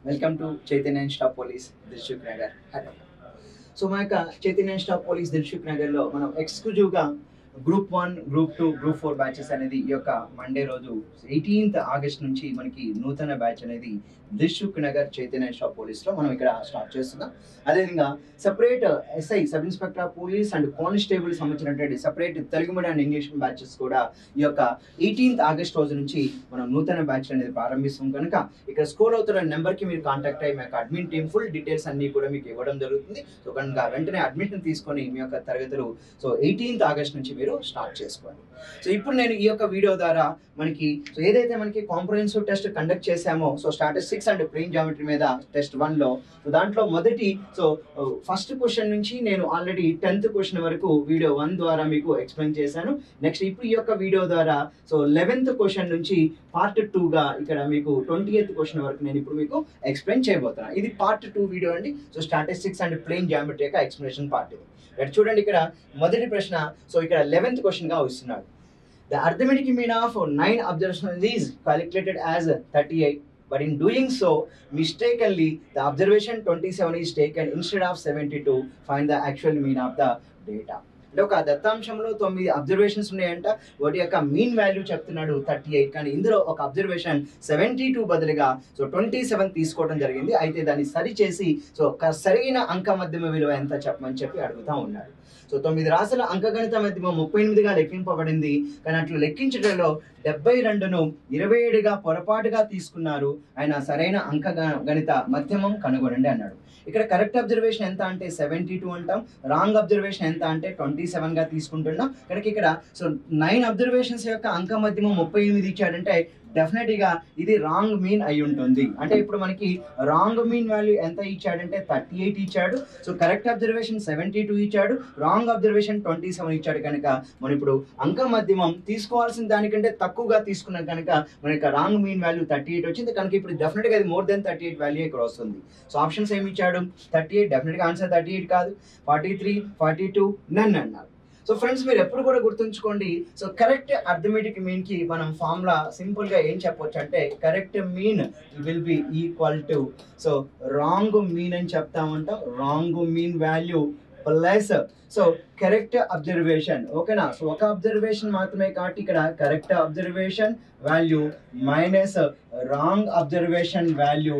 Welcome to Chaitanya stop police Dilsukh Nagar Hyderabad. So మా యొక్క Chaitanya stop police Dilsukh నగర్లో మనం ఎక్స్క్లూజివ్గా గ్రూప్ 1, గ్రూప్ 2, గ్రూప్ 4 బ్యాచెస్ అనేది ఈ యొక్క మండే రోజు 18th ఆగస్ట్ నుంచి మనకి నూతన బ్యాచ్ అనేది దిల్సుఖ్ నగర్ చైతన్య స్టాప్ పోలీస్లో మనం ఇక్కడ స్టార్ట్ చేస్తున్నాం. అదేవిధంగా separate SI sub inspector of police and constable సంబంధించినటువంటి separate Telugu medium and English batches కూడా ఈ యొక్క 18th ఆగస్ట్ రోజు నుంచి మనం నూతన బ్యాచ్ అనేది ప్రారంభిస్తాం. కనుక ఇక్కడ స్కోర్ అవుతున్న నెంబర్కి మీరు కాంటాక్ట్ అయ్యి మీ యొక్క అడ్మిన్ టీమ్ ఫుల్ డీటెయిల్స్ అన్ని కూడా మీకు ఇవ్వడం జరుగుతుంది. సో కనుక వెంటనే అడ్మిషన్ తీసుకొని మీ యొక్క తరగతులు 18th ఆగస్ట్ నుంచి మీరు స్టార్ట్ చేసుకోండి. సో ఇప్పుడు నేను ఈ యొక్క వీడియో ద్వారా మనకి ఏదైతే మనకి కాంప్రహెన్సివ్ టెస్ట్ కండక్ట్ చేశామో స్టాటిస్టిక్స్ అండ్ ప్లేన్ జామెట్రీ మీద టెస్ట్ 1లో దాంట్లో మొదటి ఫస్ట్ క్వశ్చన్ నుంచి నేను ఆల్రెడీ 10th క్వశ్చన్ వరకు వీడియో 1 ద్వారా మీకు ఎక్స్ప్లెయిన్ చేశాను. నెక్స్ట్ ఇప్పుడు ఈ యొక్క వీడియో ద్వారా 11th క్వశ్చన్ నుంచి పార్ట్ 2గా ఇక్కడ మీకు 20th క్వశ్చన్ వరకు నేను ఇప్పుడు మీకు ఎక్స్ప్లెయిన్ చేయబోతున్నాను. ఇది పార్ట్ 2 వీడియో అండి. స్టాటిస్టిక్స్ అండ్ ప్లేన్ జామెట్రీ యొక్క ఎక్స్ప్లెనేషన్ పార్ట్ ఇది. ఇక్కడ చూడండి, ఇక్కడ మొదటి ప్రశ్న ఇక్కడ 11th క్వశ్చన్ గా వస్తున్నాడు. The arithmetic mean of 9 observations is calculated as 38, but in doing so mistakenly the observation 27 is taken instead of 72. Find the actual mean of the data. అంటే ఒక దత్తాంశంలో 9 అబ్జర్వేషన్స్ ఉన్నాయంట. వాటి యొక్క మీన్ వాల్యూ చెప్తున్నాడు 38, కానీ ఇందులో ఒక అబ్జర్వేషన్ 72 బదులుగా 27 తీసుకోవడం జరిగింది. అయితే దాన్ని సరి చేసి సరైన అంక మధ్యమ విలువ ఎంత చెప్పమని చెప్పి అడుగుతా ఉన్నాడు. 9 రాశుల అంకగణిత మధ్యమం 38గా లెక్కింపబడింది, కానీ అట్లు లెక్కించడంలో 72ను 27గా పొరపాటుగా తీసుకున్నారు. ఆయన సరైన అంకగణిత మధ్యమం కనుగొనండి అన్నాడు. ఇక్కడ కరెక్ట్ అబ్జర్వేషన్ ఎంత అంటే 72 అంటాం, రాంగ్ అబ్జర్వేషన్ ఎంత అంటే 27గా తీసుకుంటున్నాం. ఇక్కడ 9 అబ్జర్వేషన్స్ యొక్క అంక మధ్యమం 38 ఇచ్చాడంటే డెఫినెట్గా ఇది రాంగ్ మీన్ అయి ఉంటుంది. అంటే ఇప్పుడు మనకి రాంగ్ మీన్ వాల్యూ ఎంత ఇచ్చాడంటే 38 ఇచ్చాడు. కరెక్ట్ అబ్జర్వేషన్ 72 ఇచ్చాడు, రాంగ్ అబ్జర్వేషన్ 27 ఇచ్చాడు. కనుక మనం ఇప్పుడు అంక మధ్యమం తీసుకోవాల్సిన దానికంటే తక్కువగా తీసుకున్నాం కనుక మనకి రాంగ్ మీన్ వాల్యూ 38 వచ్చింది. కనుక ఇప్పుడు డెఫినెట్గా అది మోర్ దెన్ 38 వాల్యూ ఇక్కడ వస్తుంది. ఆప్షన్స్ ఏమి ఇచ్చాడు? 38, డెఫినెట్గా ఆన్సర్ 38 కాదు. 43, 42 నన్ అన్నారు. ఫ్రెండ్స్, మీరు ఎప్పుడు కూడా గుర్తుంచుకోండి, కరెక్ట్ అర్థమెటిక్ మీన్ కి మనం ఫార్ములా సింపుల్ గా ఏం చెప్పొచ్చు అంటే correct mean will be equal to wrong mean అని చెప్తా ఉంటాం. Wrong mean value plus correct observation. ఓకేనా? ఒక అబ్జర్వేషన్ మాత్రమే కాబట్టి ఇక్కడ correct observation value minus wrong observation value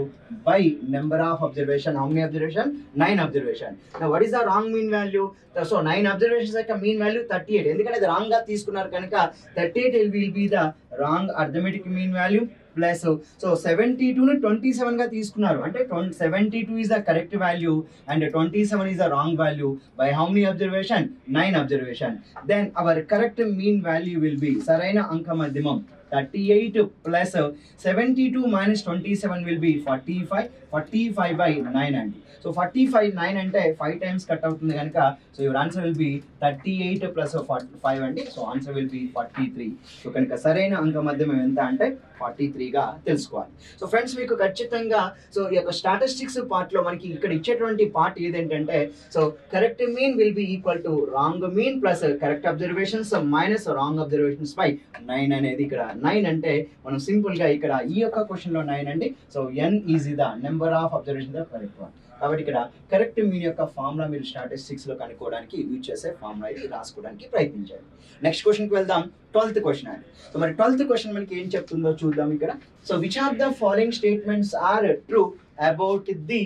by number of observation. How many observation? 9 observation. What is the wrong mean value? 9 observations యొక్క mean value 38. ఎందుకంటే అది wrong గా తీసుకున్నారు కనుక 38 will be the wrong arithmetic mean value plus 72ను 27 గా తీసుకున్నారు. అంటే 72 is the correct value and 27 is the wrong value by how many observation? 9 observation. Then our correct mean value will be సరైన అంక మధ్యమం 38 plus 72 minus 27 will be 45. 45 by 9 అండి. 45 9 అంటే 5 times cut అవుతుంది కనుక your answer will B 38 plus 45 అండి. Answer will B 43. కనుక సరైన అంక మధ్యమం ఎంత అంటే 43గా తెలుసుకోవాలి. ఫ్రెండ్స్, మీకు ఖచ్చితంగా ఈ యొక్క స్టాటిస్టిక్స్ పార్ట్ లో మనకి ఇక్కడ ఇచ్చేటువంటి పార్ట్ ఏదేంటంటే correct mean will be equal to wrong mean plus correct observations minus wrong observations by 9 అనేది. ఇక్కడ 9 అంటే మనం సింపుల్ గా ఇక్కడ ఈ యొక్క క్వశ్చన్ లో 9 అండి. n is the number of observation the correct one. కాబట్టి ఇక్కడ కరెక్ట్ మీన్ యొక్క ఫార్ములా మీరు స్టాటిస్టిక్స్ లో కనుక్కోవడానికి యూజ్ చేసే ఫార్ములా ఇది రాసుకోవడానికి ప్రయత్నించండి. నెక్స్ట్ క్వశ్చన్ కి వెళ్దాం. 12th క్వశ్చన్ అండి. మరి 12th క్వశ్చన్ మనకి ఏం చెప్తుందో చూద్దాం. ఇక్కడ which of the following statements are true about the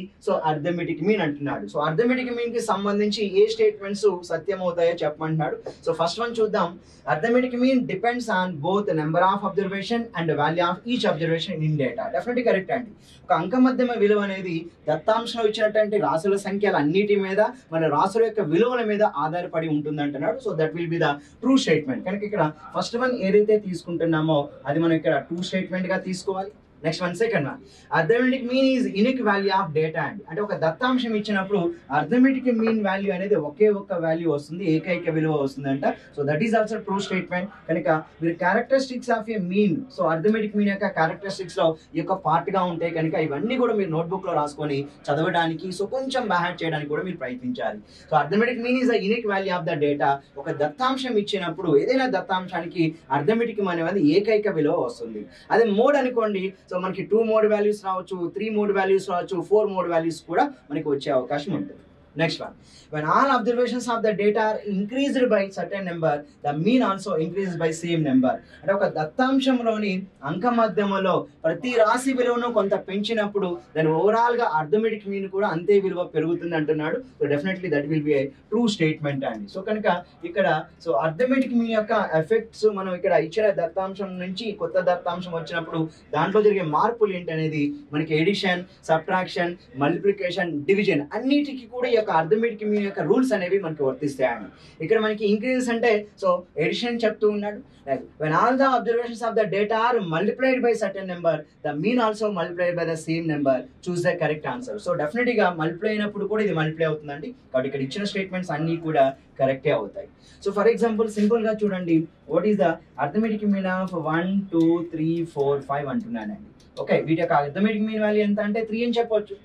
arithmetic mean అంటున్నాడు. అర్థమెటిక్ మీన్ కి సంబంధించి ఏ స్టేట్మెంట్స్ సత్యం అవుతాయో చెప్పమంటున్నాడు. ఫస్ట్ వన్ చూద్దాం. Arithmetic mean depends on both number of observation and value of each observation in data. Definitely correct అండి. ఒక అంక మధ్యమ విలువ అనేది దత్తాంశంలో ఇచ్చినటువంటి రాసుల సంఖ్యల అన్నిటి మీద మన రాసుల యొక్క విలువల మీద ఆధారపడి ఉంటుంది అంటున్నాడు. That will be the true statement. కనుక ఇక్కడ ఫస్ట్ వన్ ఏదైతే తీసుకుంటున్నామో అది మనం ఇక్కడ ట్రూ స్టేట్మెంట్ గా తీసుకోవాలి. Next one second one, arithmetic mean is unique value of data అండి. అంటే ఒక దత్తాంశం ఇచ్చినప్పుడు అర్థమెటిక్ మీన్ వాల్యూ అనేది ఒకే ఒక్క వాల్యూ వస్తుంది, ఏకైక విలువ వస్తుందంట. That is also true statement. కనుక మీరు characteristics of A mean, arithmetic mean యొక్క క్యారెక్టరిస్టిక్స్ లో ఈ యొక్క పార్ట్ గా ఉంటాయి కనుక ఇవన్నీ కూడా మీరు నోట్బుక్ లో రాసుకొని చదవడానికి కొంచెం బ్యాహెడ్ చేయడానికి కూడా మీరు ప్రయత్నించాలి. Arithmetic mean is the unique value of the data. ఒక దత్తాంశం ఇచ్చినప్పుడు ఏదైనా దత్తాంశానికి అర్థమెటిక్ అనేది ఏకైక విలువ వస్తుంది. అదే మోడ్ అనుకోండి, సో మనకి 2 మోడ్ వాల్యూస్ రావచ్చు, 3 మోడ్ వాల్యూస్ రావచ్చు, 4 మోడ్ వాల్యూస్ కూడా మనకి వచ్చే అవకాశం ఉంటుంది. Next one, when all observations of the data are increased by certain number, the mean also increases by same number. అంటే ఒక దత్తాంశంలోని అంక మధ్యమలో ప్రతి రాశి విలువను కొంత పెంచినప్పుడు దాని ఓవరాల్ గా అర్థమెటిక్ మీన్ కూడా అంతే విలువ పెరుగుతుంది అంటున్నాడు. So definitely that will be A true statement అండి. సో కనుక ఇక్కడ సో అర్థమెటిక్ మీన్ యొక్క ఎఫెక్ట్స్ మనం ఇక్కడ ఇచ్చిన దత్తాంశం నుంచి కొత్త దత్తాంశం వచ్చినప్పుడు దాంట్లో జరిగే మార్పులు ఏంటి అనేది మనకి ఎడిషన్, సబ్ట్రాక్షన్, మల్టిప్లికేషన్, డివిజన్ అన్నిటికీ కూడా ఈ యొక్క అర్థమెటిక్ మీన్ యొక్క రూల్స్ అనేవి మనకి వర్తిస్తాయండి. ఇక్కడ మనకి ఇంక్రీజెస్ అంటే సో ఎడిషన్ చెప్తూ ఉన్నాడు. When all the observations of the data are multiplied by certain number, the mean also multiplied by the same number. Choose the correct answer. So definitely గా multiply అయినప్పుడు కూడా ఇది మల్టిప్లై అవుతుందండి. కాబట్టి ఇక్కడ ఇచ్చిన స్టేట్మెంట్స్ అన్నీ కూడా కరెక్టే అవుతాయి. సో ఫర్ ఎగ్జాంపుల్ సింపుల్ గా చూడండి, what is the arithmetic mean of 1 2 3 4 5 అంటున్నానండి. ఓకే, వీటి యొక్క అర్థమెటిక్ మీన్ వాల్యూ ఎంత అంటే 3 అని చెప్పొచ్చు.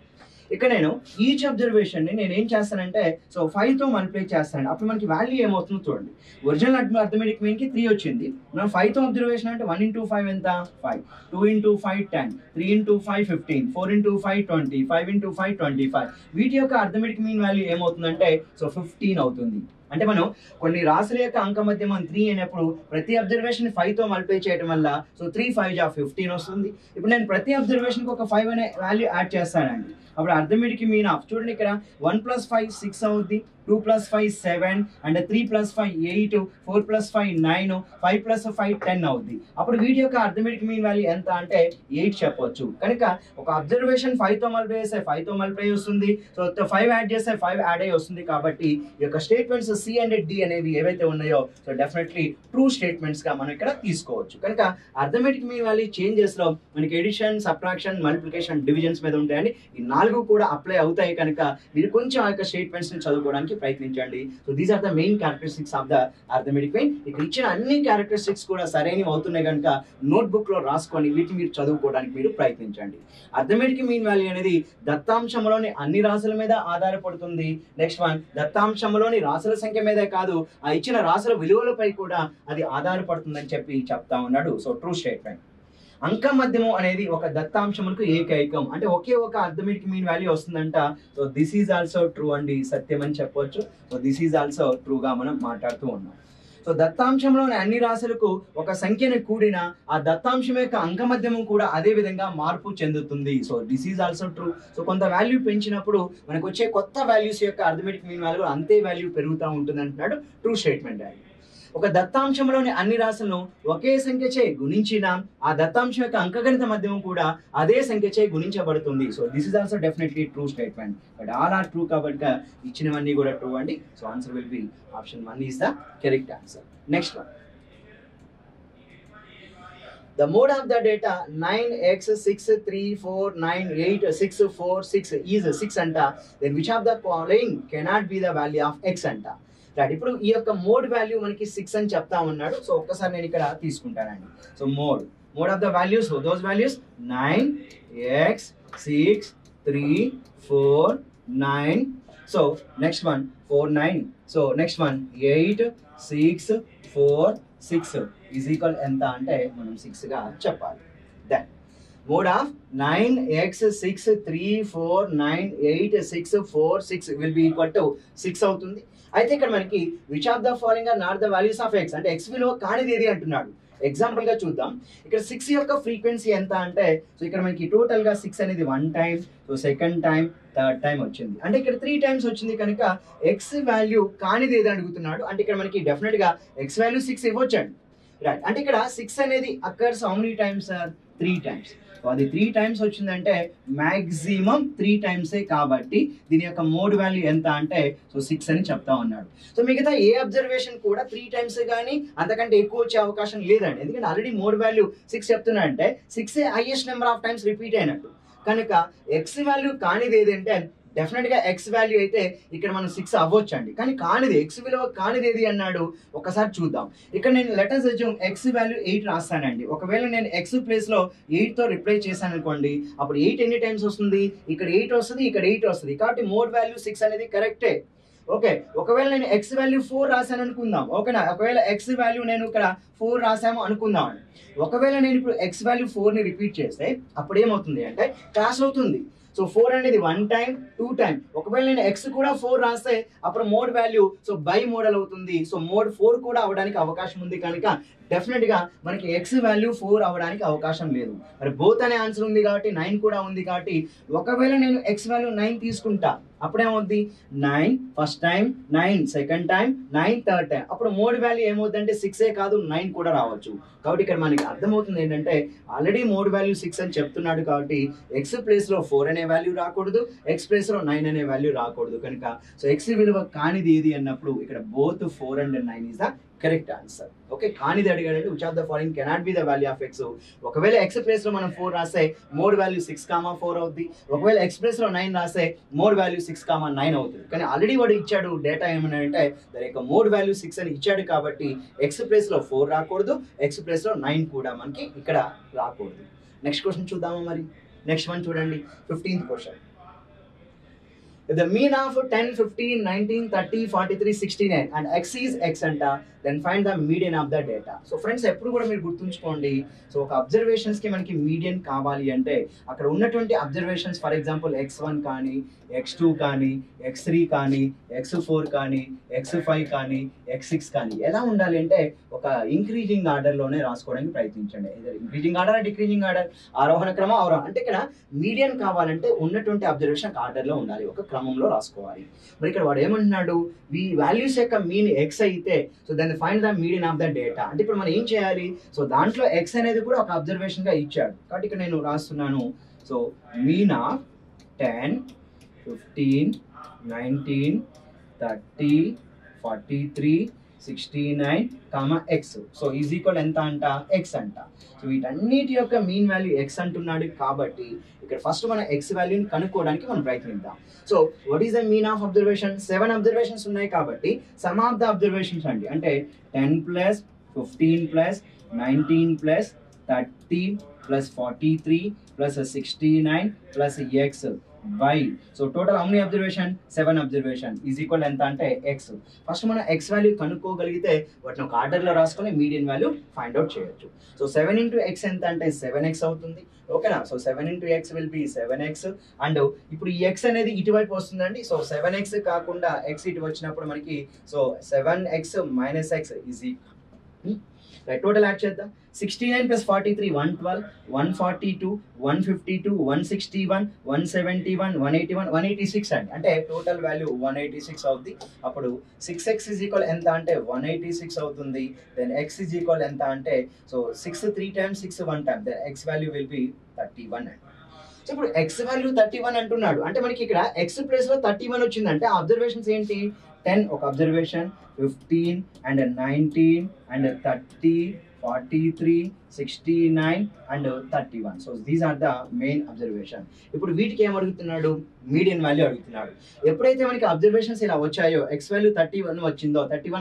ఇక్కడ నేను ఈచ్ అబ్జర్వేషన్ ని నేను ఏం చేస్తానంటే సో 5 తో మల్టిప్లై చేస్తానండి. అప్పుడు మనకి వాల్యూ ఏమవుతుందో చూడండి. ఒరిజినల్ అర్థమెటిక్ మీన్ కి 3 వచ్చింది. మనం 5 తో అబ్జర్వేషన్ అంటే 1 into 5 ఎంత 5, 2 into 5 10, 3 into 5 15, 4 into 5 20, 5 into 5 25. వీటి యొక్క అర్థమెటిక్ మీన్ వాల్యూ ఏమవుతుందంటే సో 15 అవుతుంది. అంటే మనం కొన్ని రాశుల యొక్క అంక మధ్యమం 3 అయినప్పుడు ప్రతి అబ్జర్వేషన్ 5 తో మల్టిప్లై చేయడం వల్ల సో 3 5 15 వస్తుంది. ఇప్పుడు నేను ప్రతి అబ్జర్వేషన్ కి ఒక 5 అనే వాల్యూ యాడ్ చేస్తానండి. అప్పుడు అర్థమెటిక్ మీన్ ఆఫ్ చూడండి, ఇక్కడ 1 + 5 6 అవుద్ది, 2 + 5 7, అండ్ 3 + 5 8, 4 + 5 9, 5 + 5 10 అవుద్ది. అప్పుడు వీటి యొక్క అర్థమెటిక్ మీన్ వాల్యూ ఎంత అంటే 8 చెప్పొచ్చు. కనుక ఒక అబ్జర్వేషన్ 5 తో మల్టిప్లై చేస్తే 5 తో మల్టిప్లై వస్తుంది. సో 5 యాడ్ చేస్తే 5 యాడ్ అయ్యి వస్తుంది. కాబట్టి ఈ యొక్క స్టేట్మెంట్స్ సి అండ్ డి అనేవి ఏవైతే ఉన్నాయో సో డెఫినెట్లీ ట్రూ స్టేట్మెంట్స్ గా మనం ఇక్కడ తీసుకోవచ్చు. కనుక అర్థమెటిక్ మీన్ వాల్యూ చేంజెస్ లో మనకి ఎడిషన్, సబ్ట్రాక్షన్, మల్టిప్లికేషన్, డివిజన్స్ మీద ఉంటాయండి. ఈ 4 కూడా అప్లై అవుతాయి. కనుక మీరు కొంచెం ఆ యొక్క స్టేట్మెంట్స్ ని చదువుకోవడానికి ప్రయత్నించండి. So these are the main characteristics of the arithmetic mean. ఇక్కడ ఇచ్చిన అన్ని క్యారెక్టరిస్టిక్స్ కూడా సరైనవి అవుతున్నాయి కనుక నోట్బుక్ లో రాసుకొని వీటిని మీరు చదువుకోవడానికి మీరు ప్రయత్నించండి. అర్థమెటిక్ మీన్ వాల్యూ అనేది దత్తాంశంలోని అన్ని రాశుల మీద ఆధారపడుతుంది. నెక్స్ట్ వన్, దత్తాంశంలోని రాశుల సంఖ్య మీదే కాదు ఆ ఇచ్చిన రాశుల విలువలపై కూడా అది ఆధారపడుతుందని చెప్పి చెప్తా ఉన్నాడు. So true statement. అంక మధ్యము అనేది ఒక దత్తాంశములకు ఏకైకం, అంటే ఒకే ఒక అర్థమెటిక్ మీన్ వాల్యూ వస్తుందంట. So this is also true అండి, సత్యం అని చెప్పొచ్చు. సో దిస్ ఈజ్ ఆల్సో ట్రూగా మనం మాట్లాడుతూ ఉన్నాం. సో దత్తాంశంలోని అన్ని రాశులకు ఒక సంఖ్యను కూడిన ఆ దత్తాంశం యొక్క అంక మధ్యము కూడా అదే విధంగా మార్పు చెందుతుంది. So this is also true. So కొంత వాల్యూ పెంచినప్పుడు మనకు వచ్చే కొత్త వాల్యూస్ యొక్క అర్థమెటిక్ మీన్ వాల్యూ అంతే వాల్యూ పెరుగుతూ ఉంటుంది అంటున్నాడు. ట్రూ స్టేట్మెంట్ అది. ఒక దత్తాంశంలోని అన్ని రాశులను ఒకే సంఖ్యచే గుణించిన ఆ దత్తాంశం యొక్క అంకగణిత మధ్యమం కూడా అదే సంఖ్యచే గుణించబడుతుంది. So this is also definitely true statement. But all are true కాబట్టి ఇచ్చినవన్నీ కూడా ట్రూ అండి. So answer will be option 1 is the correct answer. Next one, the mode of the data 9x 6 3 4 9 8 6 4 6 is 6 anta, then which of the following cannot be the value of x anta. Right, ఇప్పుడు ఈ యొక్క mode value మనకి 6 అని చెప్తా ఉన్నాడు. So ఒక్కసారి నేను ఇక్కడ తీసుకుంటానండి. So mode of the values, those values 9 x 6 3 4 9. So next one 4 9. So next one 8 6 4 6 is equal ఎంత అంటే మనం 6 గా చెప్పాలి. Then mode of 9x 6 3 4 9 8 6 4 6 will be equal to 6 అవుతుంది. అయితే ఇక్కడ మనకి which of the following are not the values of x, అంటే ఎక్స్ విలువ కానిది ఏది అంటున్నాడు. ఎగ్జాంపుల్ గా చూద్దాం. ఇక్కడ 6 యొక్క ఫ్రీక్వెన్సీ ఎంత అంటే సో ఇక్కడ మనకి టోటల్ గా 6 అనేది 1 time, so second time, third time వచ్చింది. అంటే ఇక్కడ 3 టైమ్స్ వచ్చింది కనుక ఎక్స్ వాల్యూ కానిది ఏది అడుగుతున్నాడు. అంటే ఇక్కడ మనకి డెఫినెట్ గా ఎక్స్ వాల్యూ 6 ఇవ్వచ్చండి. రైట్, అంటే ఇక్కడ 6 అనేది occurs how many times are 3 times. అది 3 టైమ్స్ వచ్చిందంటే మ్యాక్సిమం 3 టైమ్సే కాబట్టి దీని యొక్క మోడ్ వాల్యూ ఎంత అంటే సో 6 అని చెప్తా ఉన్నాడు. సో మిగతా ఏ అబ్జర్వేషన్ కూడా 3 టైమ్స్ కానీ అంతకంటే ఎక్కువ వచ్చే అవకాశం లేదండి. ఎందుకంటే ఆల్రెడీ మోడ్ వాల్యూ 6 చెప్తున్నా అంటే 6 highest number of times repeat అయినట్టు. కనుక ఎక్స్ వాల్యూ కానిది ఏదంటే డెఫినెట్ గా ఎక్స్ వాల్యూ అయితే ఇక్కడ మనం 6 అవ్వచ్చు అండి. కానీ కానిది ఎక్స్ విలువ కానిది ఏది అన్నాడు ఒకసారి చూద్దాం. ఇక్కడ నేను లెటర్స్ అజ్యూమ్ ఎక్స్ వాల్యూ 8 రాస్తానండి. ఒకవేళ నేను ఎక్స్ ప్లేస్ లో 8 తో రిప్లేస్ చేశాను అనుకోండి, అప్పుడు 8 ఎన్ని టైమ్స్ వస్తుంది, ఇక్కడ 8 వస్తుంది, ఇక్కడ 8 వస్తుంది. కాబట్టి మోడ్ వాల్యూ 6 అనేది కరెక్టే. ఓకే, ఒకవేళ నేను ఎక్స్ వాల్యూ 4 రాశాను అనుకుందాం, ఓకేనా, ఒకవేళ ఎక్స్ వాల్యూ నేను ఇక్కడ 4 రాసాము అనుకుందాం. ఒకవేళ నేను ఇప్పుడు ఎక్స్ వాల్యూ 4ని రిపీట్ చేస్తే అప్పుడు ఏమవుతుంది అంటే క్రాస్ అవుతుంది. సో 4 అనేది 1 టైం 2 టైం. ఒకవేళ నేను ఎక్స్ కూడా 4 రాస్తే అప్పుడు mode value so by model అవుతుంది. సో మోడ్ 4 కూడా అవడానికి అవకాశం ఉంది కనుక డెఫినెట్ గా మనకి ఎక్స్ వాల్యూ 4 అవడానికి అవకాశం లేదు. మరి బోత్ అనే ఆన్సర్ ఉంది కాబట్టి 9 కూడా ఉంది కాబట్టి ఒకవేళ నేను ఎక్స్ వాల్యూ 9 తీసుకుంటా అప్పుడేమవుద్ది 9 first time, 9 second time, 9 third time. అప్పుడు మోడ్ వాల్యూ ఏమవుతుంది అంటే 6 కాదు 9 కూడా రావచ్చు. కాబట్టి ఇక్కడ మనకి అర్థమవుతుంది ఏంటంటే ఆల్రెడీ మోడ్ వాల్యూ 6 అని చెప్తున్నాడు కాబట్టి ఎక్స్ ప్లేస్ లో 4 అనే వాల్యూ రాకూడదు, ఎక్స్ ప్లేస్ లో 9 అనే వాల్యూ రాకూడదు. కనుక సో ఎక్స్ విలువ కానిది ఏది అన్నప్పుడు ఇక్కడ both 4 and 9 is the correct answer. Okay, కానిది అడిగాడంటే which of the following cannot be the value of x. ఒకవేళ ఎక్స్ ప్లేస్ లో మనం 4 రాస్తే మోడ్ వాల్యూ 6,4 అవుతుంది. ఒకవేళ ఎక్స్ ప్లేస్ లో 9 రాస్తే మోడ్ వాల్యూ 6,9 అవుతుంది. కానీ ఆల్రెడీ వాడు ఇచ్చాడు డేటా ఏమన్నాడంటే దాని యొక్క మోడ్ వాల్యూ 6 అని ఇచ్చాడు కాబట్టి ఎక్స్ ప్లేస్ లో 4 రాకూడదు, ఎక్స్ ప్లేస్ లో 9 కూడా మనకి ఇక్కడ రాకూడదు. నెక్స్ట్ క్వశ్చన్ చూద్దామా మరి. నెక్స్ట్ వన్ చూడండి, 15th question. If the mean of 10, 15, 19, 30, 43, 69 and x is x anta, then find the median of the data. So friends, ఎప్పుడు కూడా మీరు గుర్తుంచుకోండి, సో ఒక అబ్జర్వేషన్స్ కి మనకి మీడియన్ కావాలి అంటే అక్కడ ఉన్నటువంటి అబ్జర్వేషన్స్ ఫర్ ఎగ్జాంపుల్ x1 కానీ, x2 కానీ, x3 కానీ, x4 కానీ, x5 కానీ, x6 కానీ ఎలా ఉండాలి అంటే ఒక ఇంక్రీజింగ్ ఆర్డర్ లోనే రాసుకోవడానికి ప్రయత్నించండి. ఇంక్రీజింగ్ ఆర్డర్, డిక్రీజింగ్ ఆర్డర్, ఆరోహణ క్రమం, అవరోహణ. అంటే ఇక్కడ మీడియన్ కావాలంటే ఉన్నటువంటి అబ్జర్వేషన్ ఆర్డర్ లో ఉండాలి, ఒక క్రమంలో రాసుకోవాలి. మరి ఇక్కడ వాడు ఏమంటున్నాడు, ఈ వాల్యూస్ యొక్క మీన్ ఎక్స్ అయితే సో దాన్ని find the median of the data. అంటే ఇప్పుడు మనం ఏం చేయాలి, సో దాంట్లో ఎక్స్ అనేది కూడా ఒక అబ్జర్వేషన్ గా ఇచ్చాడు కాబట్టి ఇక్కడ నేను రాస్తున్నాను. So mean of 10, 15, 19, 30, 43, 69, X. So is equal ఎంత అంట, ఎక్స్ అంట. సో వీటన్నిటి యొక్క మీన్ వాల్యూ ఎక్స్ అంటున్నాడు కాబట్టి ఇక్కడ ఫస్ట్ మన ఎక్స్ వాల్యూని కనుక్కోవడానికి మనం ప్రయత్నిద్దాం. So what is the mean of observation? 7 observations ఉన్నాయి కాబట్టి సమ్ ఆఫ్ ద అబ్జర్వేషన్స్ అండి అంటే 10 plus 15 plus 19 plus 30 plus 43 plus 69 plus X by. So total how many observation? 7 observation is equal ఎంత అంటే ఎక్స్. ఫస్ట్ మనం ఎక్స్ వాల్యూ కనుక్కోగలిగితే వాటిని ఒక order లో రాసుకొని మీడియన్ వాల్యూ ఫైండ్ అవుట్ చేయొచ్చు. సో 7 into x ఎంత అంటే 7x అవుతుంది, ఓకేనా. So 7 into x will be 7x. And ఇప్పుడు ఈ x అనేది ఇటువైపు వస్తుందండి. సో 7x కాకుండా x ఇటు వచ్చినప్పుడు మనకి so 7x minus x is equal right. Total add చేద్దాం. 69 plus 43 112, 142, 152, 161, 171, 181, 186 అండి. అంటే టోటల్ వాల్యూ 186 అవుతుంది. అప్పుడు 6x is equal ఎంత అంటే 186 అవుతుంది. దెన్ x is equal ఎంత అంటే so 6 3 times 6 1 time, then x value will be 31 అండి. సో ఇప్పుడు x వాల్యూ 31 అంటున్నాడు అంటే మనకి ఇక్కడ x ప్లేస్ లో 31 వచ్చిందంటే అబ్జర్వేషన్స్ ఏంటి, 10 ఒక observation, 15 and 19 and 30, 43, 69 and 31. So these are the main observation. ఇప్పుడు వీటికి ఏం అడుగుతున్నాడు, మీడియన్ వాల్యూ అడుగుతున్నాడు. ఎప్పుడైతే మనకి అబ్జర్వేషన్స్ ఇలా వచ్చాయో ఎక్స్ వాల్యూ 31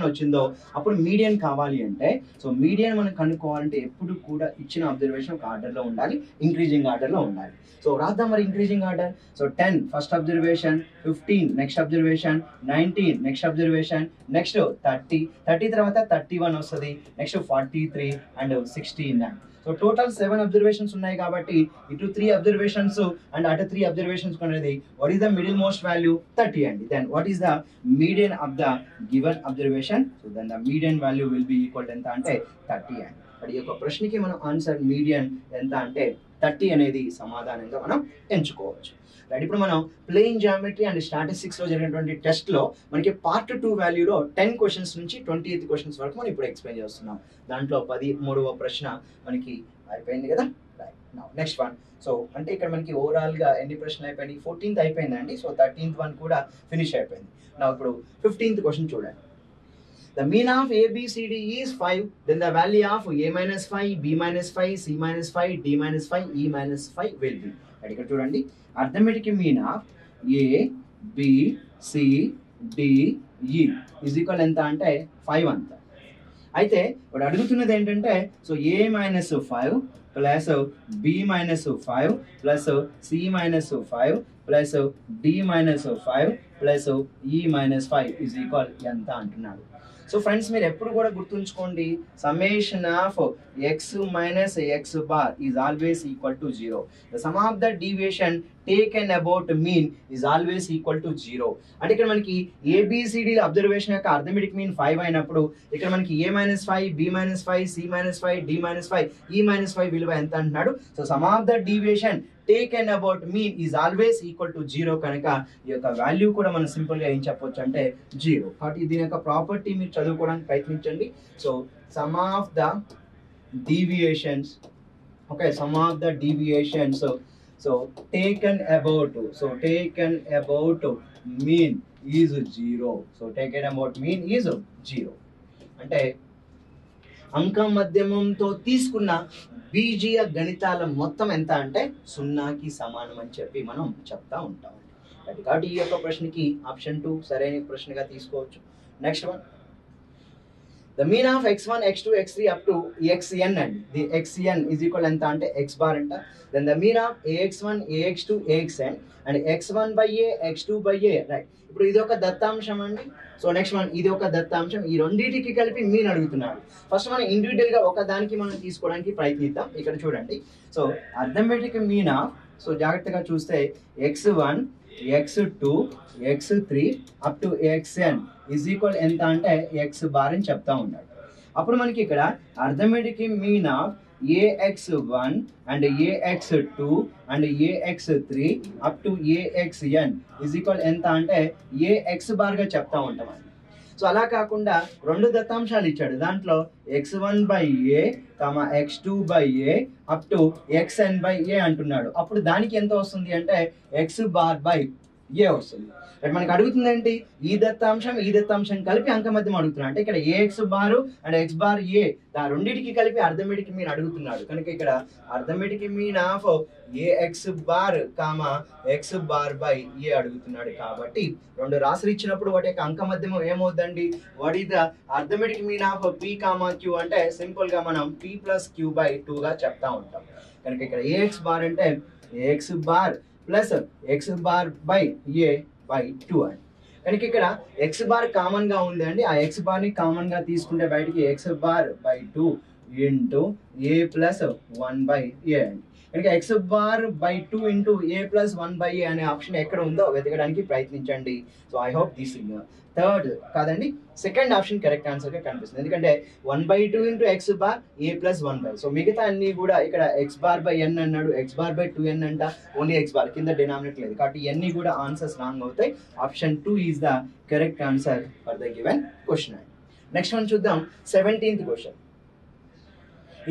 వచ్చిందో అప్పుడు మీడియన్ కావాలి అంటే సో మీడియన్ మనం కనుక్కోవాలంటే ఎప్పుడు కూడా ఇచ్చిన అబ్జర్వేషన్ ఒక ఆర్డర్ లో ఉండాలి, ఇంక్రీజింగ్ ఆర్డర్ లో ఉండాలి. సో రాద్దాం మరి increasing order. So 10 first observation, 15 next observation, 19 next observation, next 30 తర్వాత 31 వస్తుంది, next 43 and 69. So total 7 observations ఉన్నాయి కాబట్టి ఇటు 3 అబ్జర్వేషన్స్ అండ్ అటు 3 అబ్జర్వేషన్స్ అనేది what is the middle most value 30 అండి. Then what is the median of the given observation? So then the median value will be equal ఎంత అంటే 30 అండి. మరి ఈ యొక్క ప్రశ్నకి మనం ఆన్సర్ మీడియన్ ఎంత అంటే 30 అనేది సమాధానంగా మనం ఎంచుకోవచ్చు. రైట్, ఇప్పుడు మనం ప్లేయింగ్ జామెట్రీ అండ్ స్టాటిస్టిక్స్ లో జరిగినటువంటి టెస్ట్ లో మనకి పార్ట్ 2 వాల్యూలో 10 క్వశ్చన్స్ నుంచి 28 క్వశ్చన్స్ వరకు మనం ఇప్పుడు ఎక్స్ప్లెయిన్ చేస్తున్నాం. దాంట్లో 13వ ప్రశ్న మనకి అయిపోయింది కదా. Right, now next one. So అంటే ఇక్కడ మనకి ఓవరాల్ గా ఎన్ని ప్రశ్నలు అయిపోయినాయి, 14th అయిపోయిందండి. సో 13th వన్ కూడా ఫినిష్ అయిపోయింది. నా ఇప్పుడు 15th క్వశ్చన్ చూడండి. The mean of A, B, C, D is 5. Then the value of A minus 5, B minus 5, C minus 5, D minus 5, E minus 5 will be. ఇక్కడ చూడండి, arithmetic mean of A, B, C, D, E is equal ఎంత అంటే 5 అంత. అయితే వాడు అడుగుతున్నది ఏంటంటే so A minus 5 plus B minus 5 plus C minus 5 plus D minus 5 plus E minus 5 is equal ఎంత అంటున్నాడు. సో ఫ్రెండ్స్ మీరు ఎప్పుడు కూడా గుర్తుంచుకోండి, summation of x minus x bar is always equal to 0. The sum of the deviation taken about mean is always equal to 0. అంటే ఇక్కడ మనకి ABCD observation యొక్క అర్థమెటిక్ మీన్ 5 అయినప్పుడు ఇక్కడ మనకి ఏ minus 5 b minus 5 c minus 5 d minus 5 e minus 5 విలువ ఎంత అంటున్నాడు. So sum of the deviation taken about mean is always equal to 0 కనుక ఈ యొక్క వాల్యూ కూడా మనం సింపుల్ గా ఏం చెప్పొచ్చు అంటే 0. కాబట్టి దీని యొక్క ప్రాపర్టీ మీరు చదువుకోవడానికి ప్రయత్నించండి. So sum of the deviations, okay, some of the deviations so taken about mean is 0. So taken about mean is 0 అంటే అంక మధ్యమంతో తీసుకున్న బీజీయ గణితాల మొత్తం ఎంత అంటే 0కి సమానం అని చెప్పి మనం చెప్తా ఉంటాం. కాబట్టి ఈ యొక్క ప్రశ్నకి ఆప్షన్ 2 సరైన ప్రశ్నగా తీసుకోవచ్చు. Next one, the mean of x1 x2 x3 up to xn అండి. the xn is equal ఎంత అంటే x bar అంట. then the mean of ax1 ax2 axn and x1 by a x2 by a, right. ఇప్పుడు ఇది ఒక దత్తాంశం అండి. So next one, ఇది ఒక దత్తాంశం. ఈ రెండింటికి కలిపి మీన్ అడుగుతున్నాడు. ఫస్ట్ మనం ఇండివిజువల్ గా ఒక దానికి మనం తీసుకోవడానికి ప్రయత్నిద్దాం. ఇక్కడ చూడండి, so arithmetic mean of, so జాగ్రత్తగా చూస్తే x1 x2 x3 up to xn is equal ఎంత అంటే x బార్ అని చెప్తా ఉన్నాడు. అప్పుడు మనకి ఇక్కడ arithmetic mean of ax1 and ax2 and ax3 up to axn is equal ఎంత అంటే ax బార్ గా చెప్తా ఉంటాం అండి. సో అలా కాకుండా రెండు దత్తాంశాలు ఇచ్చాడు, దాంట్లో x1 by a x2 by a up to xn by a అంటున్నాడు. అప్పుడు దానికి ఎంత వస్తుంది అంటే x బార్ బై ఏ వస్తుంది. మనకి అడుగుతుంది ఏంటి, ఈ దత్తాంశం కలిపి అంక మధ్యం అడుగుతున్నాడు. అంటే ఇక్కడ a x bar and x bar a రెండింటికి కలిపి అర్థమెటిక్ మీన్ అడుగుతున్నాడు. కనుక ఇక్కడ arithmetic mean of a x bar x bar by a అడుగుతున్నాడు. కాబట్టి రెండు రాశులు ఇచ్చినప్పుడు వాటి యొక్క అంక మధ్యం ఏమవుతుందండి, what is the arithmetic mean of P Q అంటే సింపుల్ గా మనం పి ప్లస్ క్యూ బై 2 గా చెప్తా ఉంటాం. కనుక ఇక్కడ ఏఎక్స్ బార్ అంటే ax bar plus x bar by a by 2 అని. కనుక ఇక్కడ ఎక్స్ బార్ కామన్ గా ఉంది అండి. ఆ ఎక్స్ బార్ ని కామన్ గా తీసుకుంటే బయటికి x bar by 2 into a plus 1 by a అండి. కనుక x bar by 2 into a plus 1 by a అనే ఆప్షన్ ఎక్కడ ఉందో వెతకడానికి ప్రయత్నించండి. So I hope this third కాదండి, సెకండ్ ఆప్షన్ కరెక్ట్ ఆన్సర్ గా కనిపిస్తుంది. ఎందుకంటే 1/2 into x bar a plus 1 by, so మిగతా అన్ని కూడా ఇక్కడ ఎక్స్ బార్ బై ఎన్ అన్నాడు, ఎక్స్ బార్ బై 2n అంట, ఓన్లీ ఎక్స్ బార్ కింద డినామినేటర్ లేదు. కాబట్టి ఇవన్నీ కూడా ఆన్సర్స్ రాంగ్ అవుతాయి. Option 2 is the correct answer for the given question. Next one చూద్దాం, 17th క్వశ్చన్.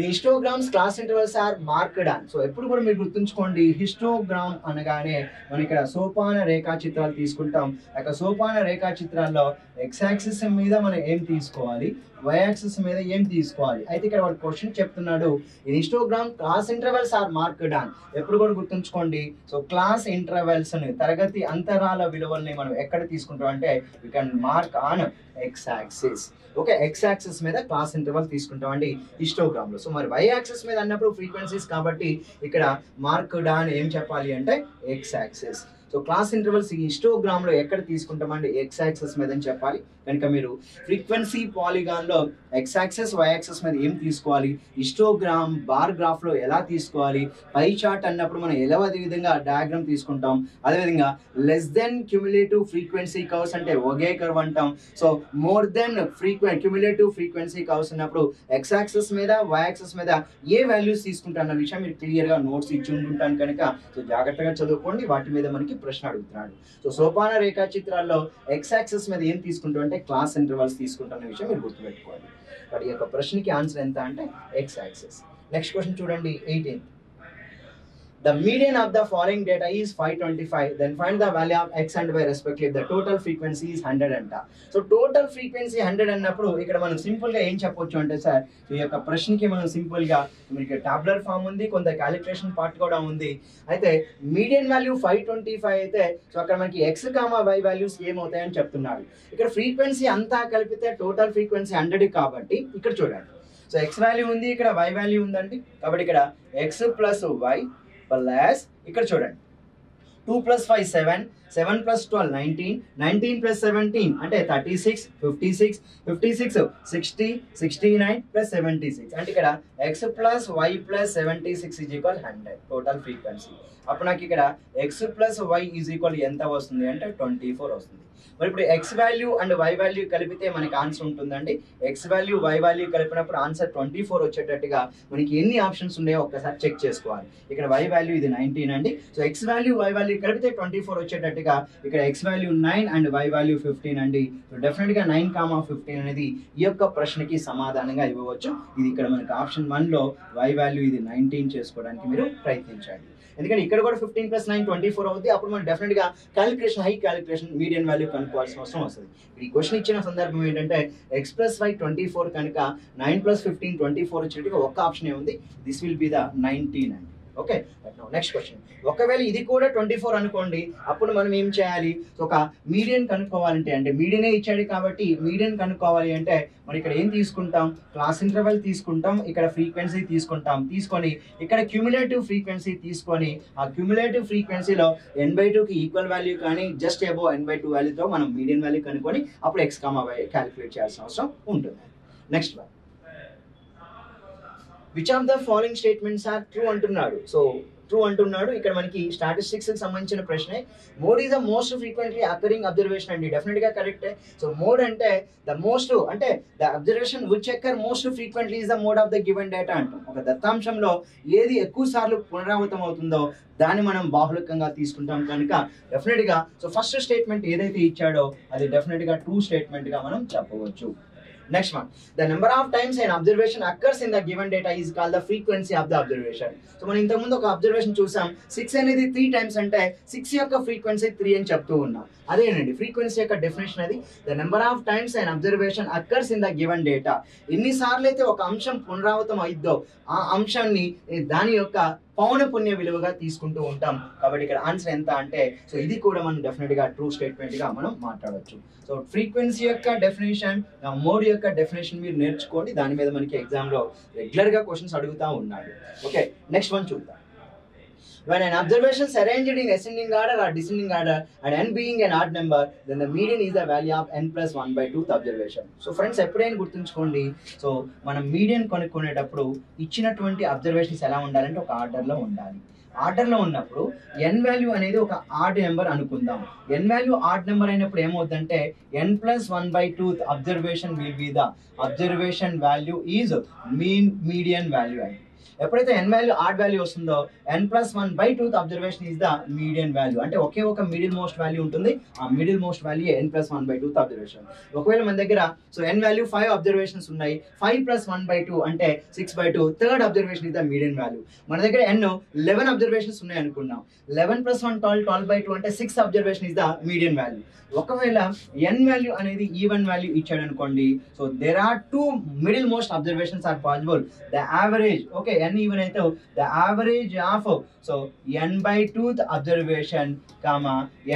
ఈ histograms class intervals are marked on. So ఎప్పుడు కూడా మీరు గుర్తుంచుకోండి, హిస్టోగ్రామ్ అనగానే మనం ఇక్కడ సోపాన రేఖా చిత్రాలు తీసుకుంటాం. ఆ సోపాన రేఖా చిత్రాల్లో ఎక్స్ యాక్సిస్ మీద మనం ఏం తీసుకోవాలి, వై యాక్సిస్ మీద ఏం తీసుకోవాలి. అయితే ఇక్కడ వాడు క్వశ్చన్ చెప్తున్నాడు, ఈ histogram class intervals are marked on. ఎప్పుడు కూడా గుర్తుంచుకోండి, సో క్లాస్ ఇంటర్వెల్స్ ని, తరగతి అంతరాల విలువల్ని మనం ఎక్కడ తీసుకుంటాం అంటే you can mark on X axis. Okay, X axis మీద క్లాస్ ఇంటర్వల్ తీసుకుంటాం అండి హిస్టోగ్రామ్ లో. సో మరి వై యాక్సిస్ మీద అన్నప్పుడు ఫ్రీక్వెన్సీస్ కాబట్టి ఇక్కడ మార్క్డ్ ఆన్ ఏం చెప్పాలి అంటే X axis. So class intervals ఈ హిస్టోగ్రామ్ లో ఎక్కడ తీసుకుంటామండి, ఎక్స్ యాక్సిస్ మీద అని చెప్పాలి. కనుక మీరు ఫ్రీక్వెన్సీ పాలిగాన్ లో ఎక్స్ యాక్సిస్ వై యాక్సిస్ మీద ఏం తీసుకోవాలి, హిస్టోగ్రామ్ బార్ గ్రాఫ్ లో ఎలా తీసుకోవాలి, పై చార్ట్ అన్నప్పుడు మనం ఎలా అదే విధంగా డయాగ్రామ్ తీసుకుంటాం, అదేవిధంగా less than cumulative frequency curves అంటే ఒకే కర్వ్ అంటాం. So more than cumulative frequency curves ఉన్నప్పుడు ఎక్స్ యాక్సిస్ మీద వై యాక్సిస్ మీద ఏ వాల్యూస్ తీసుకుంటాం అన్న విషయం మీరు క్లియర్ గా నోట్స్ ఇచ్చి ఉంటుంటాను. కనుక సో జాగ్రత్తగా చదువుకోండి, వాటి మీద మనకి ప్రశ్న అడుగుతున్నాడు. సో సోపాన రేఖా చిత్రాల్లో ఎక్స్ యాక్సిస్ మీద ఏం తీసుకుంటాం అంటే క్లాస్ ఇంటర్వల్స్ తీసుకుంటున్న విషయం మీరు గుర్తుపెట్టుకోవాలి. మరి ఈ యొక్క ప్రశ్నకి ఆన్సర్ ఎంత అంటే ఎక్స్ యాక్సిస్. నెక్స్ట్ క్వశ్చన్ చూడండి, 18. The median of the following data is 525. Then find the value of x and y respectively. The total frequency is 100 అంట. సో టోటల్ ఫ్రీక్వెన్సీ 100 అన్నప్పుడు ఇక్కడ మనం సింపుల్ గా ఏం చెప్పొచ్చు అంటే సార్, ఈ యొక్క ప్రశ్నకి మనం సింపుల్ గా మీకు టాబ్లర్ ఫామ్ ఉంది, కొంత క్యాలిక్యులేషన్ పార్ట్ కూడా ఉంది. అయితే మీడియన్ వాల్యూ 525 అయితే సో అక్కడ మనకి ఎక్స్ కామా వై వాల్యూస్ ఏమవుతాయని చెప్తున్నాడు. ఇక్కడ ఫ్రీక్వెన్సీ అంతా కలిపితే టోటల్ ఫ్రీక్వెన్సీ 100 కాబట్టి ఇక్కడ చూడండి, సో ఎక్స్ వాల్యూ ఉంది, ఇక్కడ వై వాల్యూ ఉందండి. కాబట్టి ఇక్కడ ఎక్స్ ప్లస్ వై ప్లస్ ఇక్కడ చూడండి 2 plus 5 7, 7 plus 12 19, 19 plus 17 అంటే 36, 56, 56 60, 69 plus 76 అంటే ఇక్కడ x plus y plus 76 is equal 100 total frequency. అప్పుడు నాకు ఇక్కడ x plus y is equal ఎంత వస్తుంది అంటే 24 వస్తుంది. మరి ఇప్పుడు x value and y value కలిపితే మనకి ఆన్సర్ ఉంటుందండి. x వాల్యూ y వాల్యూ కలిపినప్పుడు ఆన్సర్ 24 వచ్చేటట్టుగా మనకి ఎన్ని ఆప్షన్స్ ఉన్నాయో ఒక్కసారి చెక్ చేసుకోవాలి. ఇక్కడ y వాల్యూ ఇది 19 అండి. So x value y value కలిపితే 24 వచ్చేటట్టుగా ఇక్కడ x value 9 and y value 15 అండి. సో డెఫినెట్గా 9,15 అనేది ఈ యొక్క ప్రశ్నకి సమాధానంగా ఇవ్వవచ్చు. ఇది ఇక్కడ మనకి ఆప్షన్ 1లో y వాల్యూ ఇది 19 చేసుకోవడానికి మీరు ప్రయత్నించండి. ఎందుకంటే ఇక్కడ కూడా 15 plus 9 24 అవుతుంది. అప్పుడు మనం డెఫినెట్గా calculation high calculation median value కనుక్కోవాల్సిన అవసరం వస్తుంది. ఈ క్వశ్చన్ ఇచ్చిన సందర్భం ఏంటంటే x plus y 24 కనుక 9 plus 15 24 వచ్చేట్టుగా ఒక్క ఆప్షన్ ఉంది. దిస్ విల్ బి ద 19 అండి. Okay, next question. ఒకవేళ ఇది కూడా 24 అనుకోండి, అప్పుడు మనం ఏం చేయాలి? ఒక మీడియన్ కనుక్కోవాలంటే అంటే మీడియనే ఇచ్చాడు కాబట్టి మీడియన్ కనుక్కోవాలి అంటే మనం ఇక్కడ ఏం తీసుకుంటాం? క్లాస్ ఇంటర్వెల్ తీసుకుంటాం, ఇక్కడ ఫ్రీక్వెన్సీ తీసుకుంటాం. తీసుకొని ఇక్కడ క్యూములేటివ్ ఫ్రీక్వెన్సీ తీసుకొని ఆ క్యూములేటివ్ ఫ్రీక్వెన్సీలో n/2కి ఈక్వల్ వాల్యూ కానీ జస్ట్ అబోవ్ n/2 వాల్యూతో మనం మీడియన్ వాల్యూ కనుక్కొని అప్పుడు x, y క్యాలిక్యులేట్ చేయాల్సిన అవసరం ఉంటుంది. Next one, which of the following statements are true అంటున్నాడు. సో ట్రూ అంటున్నాడు. ఇక్కడ మనకి స్టాటిస్టిక్స్ కి సంబంధించిన ప్రశ్నే. Mode is the most frequently occurring observation అండి. డెఫినెట్ గా కరెక్టే. సో మోడ్ అంటే ద మోస్ట్ అంటే the observation which occur most frequently is the mode of the given data అంటాం. ఒక దత్తాంశంలో ఏది ఎక్కువ సార్లు పునరావృతం అవుతుందో దాన్ని మనం బాహుళకంగా తీసుకుంటాం కనుక డెఫినెట్ గా సో ఫస్ట్ స్టేట్మెంట్ ఏదైతే ఇచ్చాడో అది డెఫినెట్ గా ట్రూ స్టేట్మెంట్ గా మనం చెప్పవచ్చు. Next one, the number of times an observation occurs in the given data is called the frequency of the observation. So మనం ఇంతకు ముందు ఒక అబ్జర్వేషన్ చూసాం, 6 అనేది 3 టైమ్స్ అంటే 6 యొక్క ఫ్రీక్వెన్సీ 3 అని చెప్తూ ఉన్నాం. అదేనండి ఫ్రీక్వెన్సీ యొక్క డెఫినేషన్ అది. The number of times an observation occurs in the given data. ఎన్నిసార్లు అయితే ఒక అంశం పునరావృతం అయిద్దో ఆ అంశాన్ని దాని యొక్క పౌనపుణ్య విలువగా తీసుకుంటూ ఉంటాం. కాబట్టి ఇక్కడ ఆన్సర్ ఎంత అంటే సో ఇది కూడా మనం డెఫినెట్ గా ట్రూ స్టేట్మెంట్ గా మనం మాట్లాడవచ్చు. సో ఫ్రీక్వెన్సీ యొక్క డెఫినేషన్, మోడ్ యొక్క డెఫినేషన్ మీరు నేర్చుకోండి. దాని మీద మనకి ఎగ్జామ్ లో రెగ్యులర్ గా క్వశ్చన్స్ అడుగుతా ఉన్నాడు. ఓకే, నెక్స్ట్ వన్ చూద్దాం. When an observation is arranged in ascending order or descending order and n being an odd number, then the median is the value of n plus 1/2th observation. So friends, ఎప్పుడైనా గుర్తుంచుకోండి. So మనం median కనుక్కునేటప్పుడు ఇచ్చినటువంటి observations ఎలా ఉండాలంటే ఒక ఆర్డర్లో ఉండాలి. ఆర్డర్లో ఉన్నప్పుడు n వాల్యూ అనేది ఒక ఆడ్ నెంబర్ అనుకుందాం. n వాల్యూ ఆడ్ నెంబర్ అయినప్పుడు ఏమవుతుందంటే n plus 1/2th observation will be the observation value is median value అని. ఎప్పుడైతే n వాల్యూ ఆడ్ వాల్యూ వస్తుందో n plus 1/2th observation is the median value. అంటే ఒకే ఒక మిడిల్ మోస్ట్ వాల్యూ ఉంటుంది. ఆ middle most value n plus 1/2th observation. ఒకవేళ మన దగ్గర సో n వాల్యూ 5 అబ్జర్వేషన్స్ ఉన్నాయి, 5 plus 1/2 అంటే 6/2 third observation is the median value. మన దగ్గర n 11 అబ్జర్వేషన్స్ ఉన్నాయి అనుకున్నాం, 11 plus 1 12 అంటే 6 observation is the median value. ఒకవేళ n వాల్యూ అనేది ఈవెన్ వాల్యూ ఇచ్చాడు అనుకోండి, so there are 2 middle most observations are possible. The average okay n even అయితే the average of so n/2th observation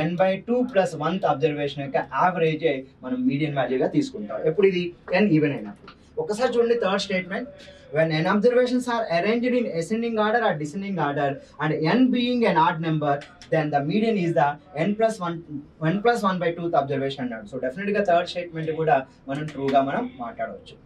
n/2 plus 1th observation యొక్క average మనం median వాల్యూగా తీసుకుంటాం ఎప్పుడు ఇది n ఈవెన్ అయినప్పుడు. ఒకసారి చూడండి third statement. When n observations are arranged in ascending order or descending order and n being an odd number, then the median is the n plus 1/2th observation అన్నాడు. So డెఫినెట్గా third statement కూడా మనం ట్రూగా మనం మాట్లాడవచ్చు.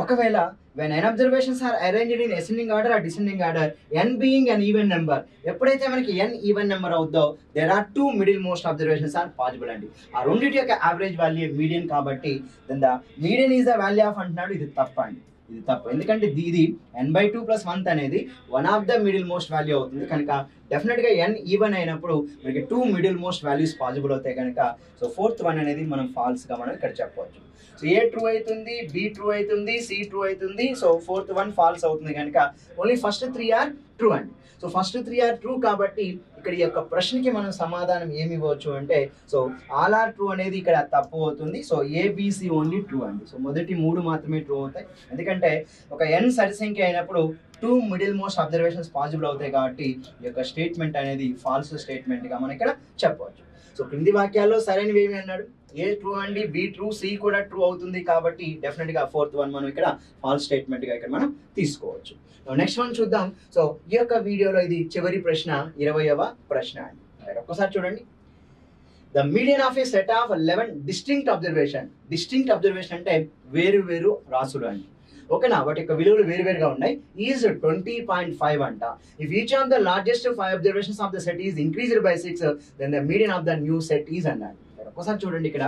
ఒకవేళ when n observations are arranged in ascending order or descending order, n being an even number, ఎప్పుడైతే మనకి n even number అవుద్దో there are 2 middle most observations are possible అండి. ఆ రెండింటి యొక్క యావరేజ్ వాల్యూ మీడియన్ కాబట్టి then the median is the value of అంటున్నాడు. ఇది తప్పండి, ఇది తప్పు. ఎందుకంటే ఇది n/2 plus 1 అనేది one of the middle most value అవుతుంది కనుక డెఫినెట్గా n ఈవెన్ అయినప్పుడు మనకి 2 మిడిల్ మోస్ట్ వాల్యూస్ పాసిబుల్ అవుతాయి కనుక సో ఫోర్త్ వన్ అనేది మనం ఫాల్స్గా మనం ఇక్కడ చెప్పవచ్చు. సో ఏ ట్రూ అవుతుంది, బి ట్రూ అవుతుంది, సి ట్రూ అవుతుంది. సో ఫోర్త్ వన్ ఫాల్స్ అవుతుంది కనుక ఓన్లీ ఫస్ట్ 3 ఆర్ ట్రూ అండి. సో ఫస్ట్ 3 ఆర్ ట్రూ కాబట్టి ఇక్కడ ఈ యొక్క ప్రశ్నకి మనం సమాధానం ఏమి ఇవ్వచ్చు అంటే సో ఆల్ ఆర్ ట్రూ అనేది ఇక్కడ తప్పు అవుతుంది. సో ఏబిసి ఓన్లీ ట్రూ అండి. సో మొదటి 3 మాత్రమే ట్రూ అవుతాయి. ఎందుకంటే ఒక n సరిసంఖ్య అయినప్పుడు 2 మిడిల్ మోస్ట్ అబ్జర్వేషన్స్ పాసిబుల్ అవుతాయి కాబట్టి ఈ యొక్క స్టేట్మెంట్ అనేది ఫాల్స్ స్టేట్మెంట్గా మనం ఇక్కడ చెప్పవచ్చు. సో క్రింది వాక్యాల్లో సరైనవి ఏమి అన్నాడు? ఏ ట్రూ అండి, బి ట్రూ, సి కూడా ట్రూ అవుతుంది కాబట్టి డెఫినెట్గా ఫోర్త్ వన్ మనం ఇక్కడ ఫాల్స్ స్టేట్మెంట్గా ఇక్కడ మనం తీసుకోవచ్చు. నెక్స్ట్ వన్ చూద్దాం. సో ఈ యొక్క వీడియోలో ఇది చివరి ప్రశ్న, 20వ ప్రశ్న అండి. ఒక్కసారి చూడండి. The median of A set of 11 distinct observation అంటే వేరు వేరు రాసులు అండి. ఓకేనా, వాటి యొక్క విలువలు వేరువేరుగా ఉన్నాయి. ఈజ్ 20.5 అంట. If each of the largest 5 observations of the set is increased by 6, then the median of the new set is అన్నాడు. ఒక్కసారి చూడండి ఇక్కడ.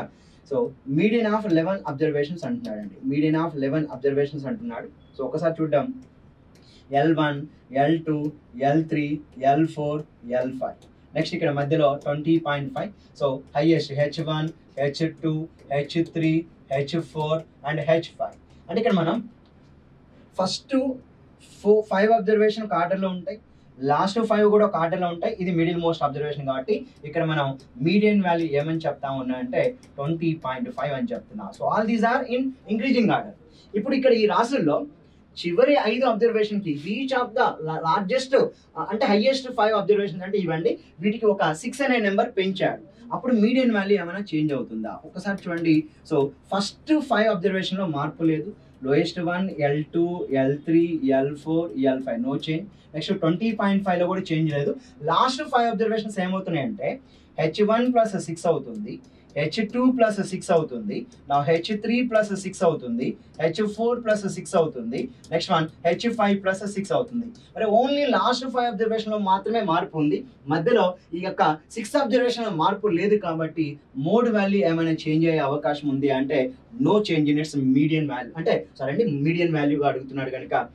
సో మీడియన్ ఆఫ్ 11 అబ్జర్వేషన్స్ అంటున్నాడండి. మీడియన్ ఆఫ్ 11 అబ్జర్వేషన్స్ అంటున్నాడు. సో ఒకసారి చూద్దాం. L1, L2, L3, L4, L5. Next ఇక్కడ మధ్యలో 20.5. So highest H1, H2, H3, H4 and H5. అంటే ఇక్కడ మనం ఫస్ట్ 5 అబ్జర్వేషన్ ఒక ఆర్డర్లో ఉంటాయి, లాస్ట్ 5 కూడా ఒక ఆర్డర్లో ఉంటాయి. ఇది మిడిల్ మోస్ట్ అబ్జర్వేషన్ కాబట్టి ఇక్కడ మనం మీడియన్ వాల్యూ ఏమని చెప్తా ఉన్నా అంటే 20.5 అని చెప్తున్నా. So all these are in increasing order. ఇప్పుడు ఇక్కడ ఈ రాసుల్లో చివరి 5 అబ్జర్వేషన్ కి ఈచ్ ఆఫ్ ద లార్జెస్ట్ అంటే హైయెస్ట్ 5 అబ్జర్వేషన్ అంటే ఇవ్వండి, వీటికి ఒక 6 అనే నెంబర్ పెంచాడు. అప్పుడు మీడియన్ వాల్యూ ఏమైనా చేంజ్ అవుతుందా ఒకసారి చూడండి. సో ఫస్ట్ 5 అబ్జర్వేషన్ లో మార్పు లేదు. Lowest 1, L2, L3, L4, L5 no change. Next 20.5 లో కూడా చేంజ్ లేదు. లాస్ట్ 5 అబ్జర్వేషన్స్ ఏమవుతున్నాయి అంటే H1 ప్లస్ 6 అవుతుంది, H2 ప్లస్ 6 అవుతుంది, నా H3 ప్లస్ 6 అవుతుంది, H4 ప్లస్ 6 అవుతుంది, నెక్స్ట్ వన్ H5 ప్లస్ 6 అవుతుంది. మరి ఓన్లీ లాస్ట్ 5 అబ్జర్వేషన్ లో మాత్రమే మార్పు ఉంది, మధ్యలో ఈ యొక్క 6 అబ్జర్వేషన్ లో మార్పు లేదు. కాబట్టి మోడ్ వాల్యూ ఏమైనా చేంజ్ అయ్యే అవకాశం ఉంది అంటే no change in its median value. అంటే సరే అండి, మీడియన్ వాల్యూగా అడుగుతున్నాడు కనుక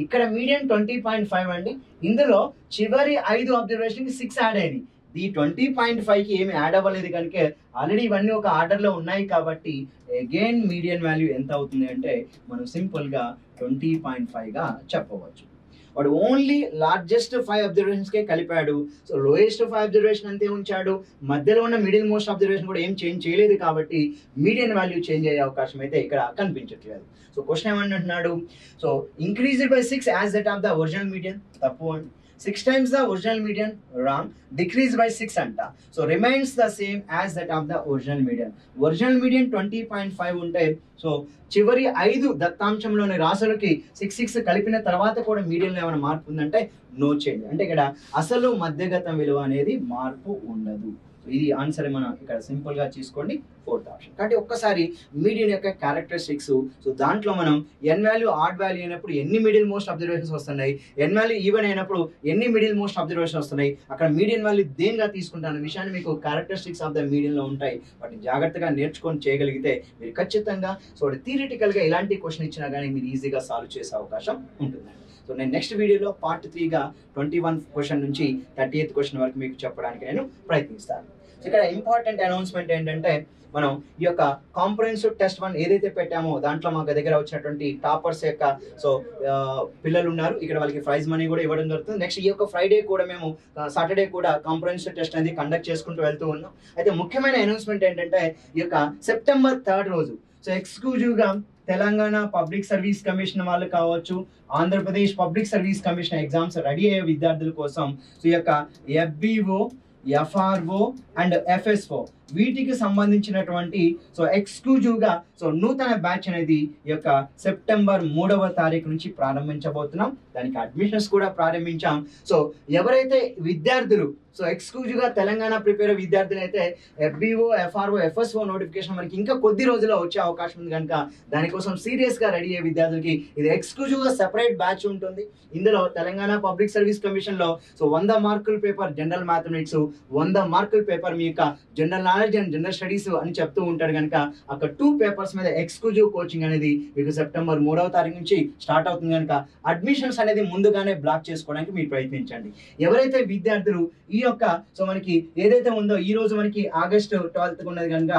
ఇక్కడ మీడియన్ 20.5 అండి. ఇందులో చివరి 5 అబ్జర్వేషన్ కి 6 యాడ్ అయినాయి. ఈ 20.5 కి ఏమి యాడ్ అవ్వలేదు కనుక ఆల్రెడీ ఇవన్నీ ఒక ఆర్డర్లో ఉన్నాయి. కాబట్టి అగైన్ మీడియన్ వాల్యూ ఎంత అవుతుంది అంటే మనం సింపుల్గా 20.5గా చెప్పవచ్చు. వాడు ఓన్లీ లార్జెస్ట్ 5 అబ్జర్వేషన్స్కే కలిపాడు. సో లోయెస్ట్ 5 అబ్జర్వేషన్ అంతే ఉంచాడు, మధ్యలో ఉన్న మిడిల్ మోస్ట్ అబ్జర్వేషన్ కూడా ఏం చేంజ్ చేయలేదు. కాబట్టి మీడియన్ వాల్యూ చేంజ్ అయ్యే అవకాశం అయితే ఇక్కడ కనిపించట్లేదు. సో క్వశ్చన్ ఏమంటున్నాడు, so increased by 6 as that of the original median, తప్పు అండి. 6 times the original median, wrong. Decreased by 6 anta. So remains the same as that of the original median. Original median 20.5 ఉంటే so చివరి 5 దత్తాంశంలోని రాసులకి 6 కలిపిన తర్వాత కూడా మీడియన్లో ఏమైనా మార్పు ఉందంటే నో చేంజ్. అంటే ఇక్కడ అసలు మధ్యగతం విలువ అనేది మార్పు ఉండదు. ఇది ఆన్సర్ మనం ఇక్కడ సింపుల్ గా తీసుకోండి, 4th ఆప్షన్. కాబట్టి ఒక్కసారి మీడియన్ యొక్క క్యారెక్టరిస్టిక్స్, సో దాంట్లో మనం ఎన్ వాల్యూ ఆడ్ వాల్యూ అయినప్పుడు ఎన్ని మిడిల్ మోస్ట్ అబ్జర్వేషన్స్ వస్తున్నాయి, ఎన్ వాల్యూ ఈవెన్ అయినప్పుడు ఎన్ని మిడిల్ మోస్ట్ అబ్జర్వేషన్ వస్తున్నాయి, అక్కడ మీడియన్ వాల్యూ దేనిగా తీసుకుంటాను విషయాన్ని మీకు క్యారెక్టరిస్టిక్స్ ఆఫ్ ద మీడియన్ లో ఉంటాయి. వాటిని జాగ్రత్తగా నేర్చుకొని చేయగలిగితే మీరు ఖచ్చితంగా సో థియరిటికల్ గా ఎలాంటి క్వశ్చన్ ఇచ్చినా కానీ మీరు ఈజీగా సాల్వ్ చేసే అవకాశం ఉంటుందండి. సో నేను నెక్స్ట్ వీడియోలో పార్ట్ 3గా 21 క్వశ్చన్ నుంచి 38th క్వశ్చన్ వరకు మీకు చెప్పడానికి నేను ప్రయత్నిస్తాను. సో ఇక్కడ ఇంపార్టెంట్ అనౌన్స్మెంట్ ఏంటంటే మనం ఈ యొక్క కాంప్రహెన్సివ్ టెస్ట్ 1 ఏదైతే పెట్టామో దాంట్లో మాకు దగ్గర వచ్చినటువంటి టాపర్స్ యొక్క సో పిల్లలు ఉన్నారు, ఇక్కడ వాళ్ళకి ప్రైజ్ మనీ కూడా ఇవ్వడం జరుగుతుంది. నెక్స్ట్ ఈ యొక్క ఫ్రైడే కూడా మేము సాటర్డే కూడా కాంప్రహెన్సివ్ టెస్ట్ అనేది కండక్ట్ చేసుకుంటూ వెళ్తూ ఉన్నాం. అయితే ముఖ్యమైన అనౌన్స్మెంట్ ఏంటంటే ఈ యొక్క September 3rd రోజు సో ఎక్స్క్లూజివ్గా తెలంగాణ పబ్లిక్ సర్వీస్ కమిషన్ వాళ్ళు కావచ్చు, Andhra Pradesh public service commission exams ready అయ్యే విద్యార్థుల కోసం సో ఈ యొక్క FBO, FRO అండ్ FSO వీటికి సంబంధించినటువంటి సో ఎక్స్క్లూజివ్గా సో నూతన బ్యాచ్ అనేది ఈ యొక్క September 3వ తారీఖు నుంచి ప్రారంభించబోతున్నాం. దానికి అడ్మిషన్స్ కూడా ప్రారంభించాం. సో ఎవరైతే విద్యార్థులు సో ఎక్స్క్లూజివ్గా తెలంగాణ ప్రిపేర్ విద్యార్థులు అయితే FBO, FRO, FSO నోటిఫికేషన్ మనకి ఇంకా కొద్ది రోజుల్లో వచ్చే అవకాశం ఉంది కనుక దానికోసం సీరియస్గా రెడీ అయ్యే విద్యార్థులకి ఇది ఎక్స్క్లూజివ్గా సెపరేట్ బ్యాచ్ ఉంటుంది. ఇందులో తెలంగాణ పబ్లిక్ సర్వీస్ కమిషన్లో సో 100 మార్కుల పేపర్ జనరల్ మ్యాథమెటిక్స్, 100 మార్కుల పేపర్ మీ యొక్క general knowledge and general studies అని చెప్తూ ఉంటాడు కనుక అక్కడ 2 పేపర్స్ మీద ఎక్స్క్లూజివ్ కోచింగ్ అనేది మీకు September 3వ తారీఖు నుంచి స్టార్ట్ అవుతుంది కనుక అడ్మిషన్స్ అనేది ముందుగానే బ్లాక్ చేసుకోవడానికి మీరు ప్రయత్నించండి. ఎవరైతే విద్యార్థులు ఈ యొక్క సో మనకి ఏదైతే ఉందో ఈ రోజు మనకి August 12th ఉన్నది కనుక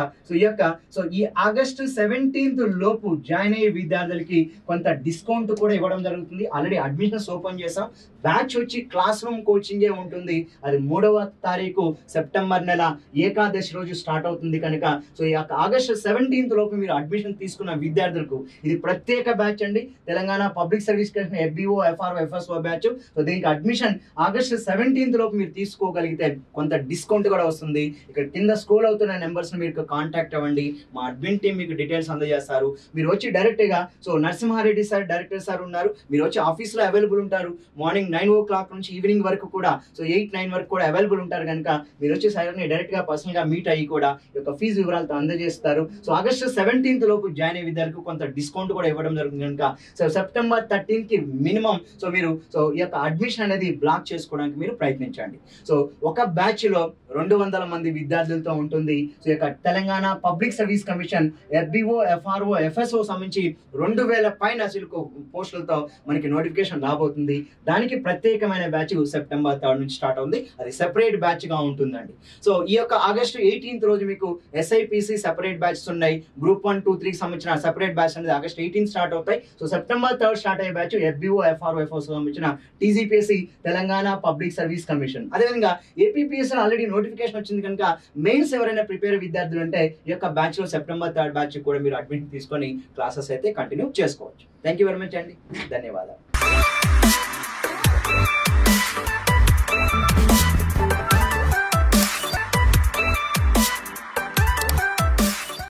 సో ఈ August 17th లోపు జాయిన్ అయ్యే విద్యార్థులకి కొంత డిస్కౌంట్ కూడా ఇవ్వడం జరుగుతుంది. ఆల్రెడీ అడ్మిషన్స్ ఓపెన్ చేసాం. బ్యాచ్ వచ్చి క్లాస్ రూమ్ కోచింగే ఉంటుంది. అది 3వ తారీఖు September నెల ఏకాదశి రోజు స్టార్ట్ అవుతుంది కనుక సో ఈ August 17th లోపు మీరు అడ్మిషన్ తీసుకున్న విద్యార్థులకు ఇది ప్రత్యేక బ్యాచ్ అండి. Telangana public service commission FBO, FRO, FSO batch. So దీనికి అడ్మిషన్ August 17th లోపు మీరు తీసుకో తీసుకోగలిగితే కొంత డిస్కౌంట్ కూడా వస్తుంది. ఇక్కడ కింద స్క్రోల్ అవుతున్న నెంబర్స్ని మీరు కాంటాక్ట్ అవ్వండి. మా అడ్మిన్ టీం మీకు డీటెయిల్స్ అందజేస్తారు. మీరు వచ్చి డైరెక్ట్గా నరసింహారెడ్డి సార్ డైరెక్టర్ సార్ ఉన్నారు, మీరు వచ్చి ఆఫీస్లో అవైలబుల్ ఉంటారు. మార్నింగ్ 9 o'clock నుంచి ఈవినింగ్ వరకు కూడా 8-9 వరకు కూడా అవైలబుల్ ఉంటారు. కనుక మీరు వచ్చి సార్ని డైరెక్ట్గా పర్సనల్గా మీట్ అయ్యి కూడా ఈ యొక్క ఫీజు వివరాలతో అందజేస్తారు. ఆగస్టు 17th లోపు జాయిన్ అయ్యే విద్యార్థులకు కొంత డిస్కౌంట్ కూడా ఇవ్వడం జరుగుతుంది. కనుక September 13th మినిమం మీరు ఈ యొక్క అడ్మిషన్ అనేది బ్లాక్ చేసుకోవడానికి మీరు ప్రయత్నించండి. ఒక బ్యాచ్ లో 200 మంది విద్యార్థులతో ఉంటుంది. ఈ యొక్క Telangana public service commission FBO, FRO, FSO సంబంధించి 2000 పైన పోస్టులతో మనకి నోటిఫికేషన్ రాబోతుంది. దానికి ప్రత్యేకమైన బ్యాచ్ September 3rd నుంచి స్టార్ట్ అవుతుంది. అది సెపరేట్ బ్యాచ్ గా ఉంటుందండి. ఈ యొక్క ఆగస్టు 18th రోజు మీకు SIPC సెపరేట్ బ్యాచెస్ ఉన్నాయి. గ్రూప్ 1, 2, 3 సంబంధించిన సెపరేట్ బ్యాచ్ అనేది ఆగస్ట్ 18th స్టార్ట్ అవుతాయి. September 3rd స్టార్ట్ అయ్యే బ్యాచ్ FBO, FRO, FSO సంబంధించిన TGPSC Telangana public service commission. అదేవిధంగా APPSC ఆల్రెడీ నోటిఫికేషన్ వచ్చింది కనుక మెయిన్స్ ఎవరైనా ప్రిపేర్ విద్యార్థులు అంటే ఈ యొక్క బ్యాచ్ లో September 3rd బ్యాచ్ కూడా మీరు అడ్మిట్ తీసుకొని క్లాసెస్ అయితే కంటిన్యూ చేసుకోవచ్చు. థ్యాంక్ యూ వెరీ మచ్ అండి. ధన్యవాదాలు.